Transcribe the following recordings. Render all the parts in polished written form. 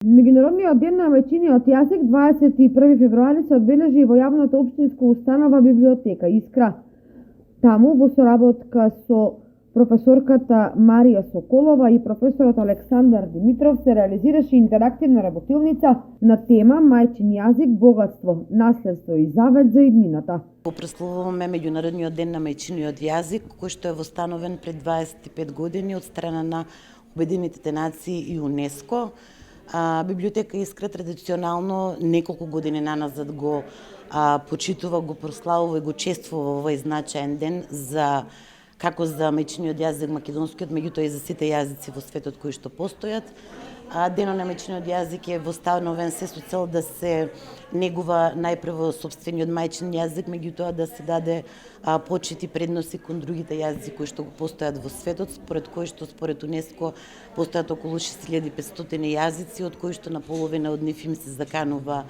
Меѓународниот ден на мајчиниот јазик 21 февруари се одбележи во јавната општинска установа библиотека Искра. Таму во соработка со професорката Марија Соколова и професорот Александар Димитров се реализираше интерактивна работилница на тема Мајчин јазик, богатство, наследство и завет за иднината. Прославуваме Меѓународниот ден на мајчиниот јазик, кој што е востановен пред 25 години од страна на Обединетите нации и УНЕСКО. Библиотека Искра традиционално неколку години наназад го почитува, го прославува и го чествува овој значаен ден како за мајчиниот јазик македонскиот, меѓутоа и за сите јазици во светот кои што постојат. Денот на мајчиниот јазик е востановен се со цел да се негува најпрво сопствениот мајчин јазик, меѓутоа да се даде почит и предност кон другите јазици кои што го постојат во светот, според УНЕСКО постојат околу 6500 јазици, од кои што на половина од нив им се заканува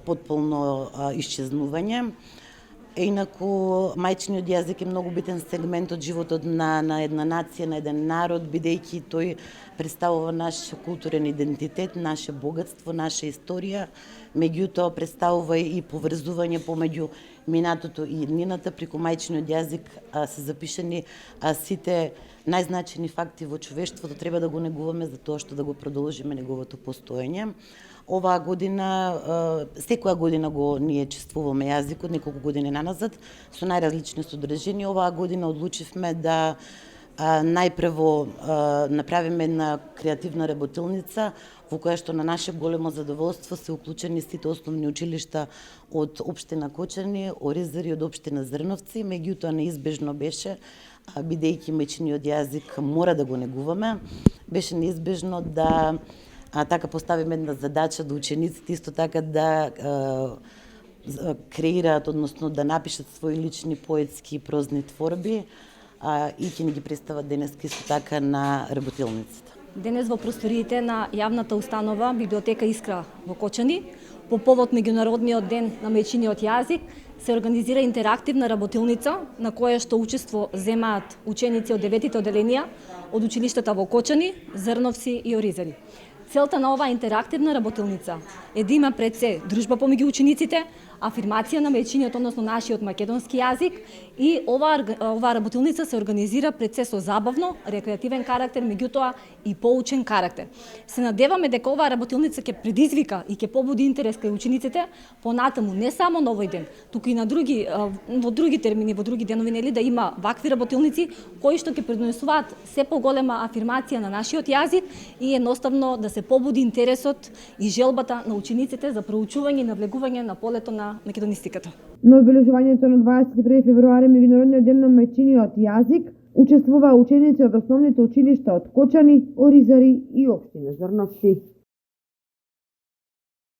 потполно исчезнување. Инаку, мајчиниот јазик е многу битен сегмент од животот на една нација, на еден народ, бидејќи тој представува наш културен идентитет, наше богатство, наша историја, меѓутоа представува и поврзување помеѓу минатото и иднината. Преку мајчиниот јазик се запишани сите најзначајни факти во човештвото, треба да го негуваме за тоа што да го продолжиме неговото постоење. Оваа година, секоја година ние чествуваме јазикот, неколку години наназад, со најразлични содржини. Оваа година одлучивме да најпрво направиме една креативна работилница во која што на наше големо задоволство се уклучени сите основни училишта од општина Кочани, Оризари од општина Зрновци, меѓутоа неизбежно беше, бидејќи мајчиниот јазик мора да го негуваме, беше неизбежно да така поставиме една задача да учениците исто така да креираат, односно да напишат своји лични поетски и прозни творби и ќе ни ги представат денеска исто така на работилницата. Денес во просториите на јавната установа Библиотека Искра во Кочани, по повод Меѓународниот ден на мајчиниот јазик, се организира интерактивна работилница на која што учество земаат ученици од 9-тите оделенија од училиштата во Кочани, Зрновци и Оризари. Целта на оваа интерактивна работилница е да има пред се дружба помеѓу учениците, афирмација на мајчиниот, односно нашиот македонски јазик, и оваа работилница се организира пред се со забавно, рекреативен карактер, меѓутоа и поучен карактер. Се надеваме дека оваа работилница ќе предизвика и ќе побуди интерес кај учениците понатаму, не само на овој ден, туку и на во други термини, во други денови, нели, да има вакви работилници кои што ќе предонесуваат се поголема афирмација на нашиот јазик и едноставно да се побуди интересот и желбата на учениците за проучување и навлегување на полето на македонистиката. На одбележувањето на 21 февруари Меѓународниот ден на мајчиниот јазик учествуваа ученици од основните училишта од Кочани, Оризари и општина Зрновци.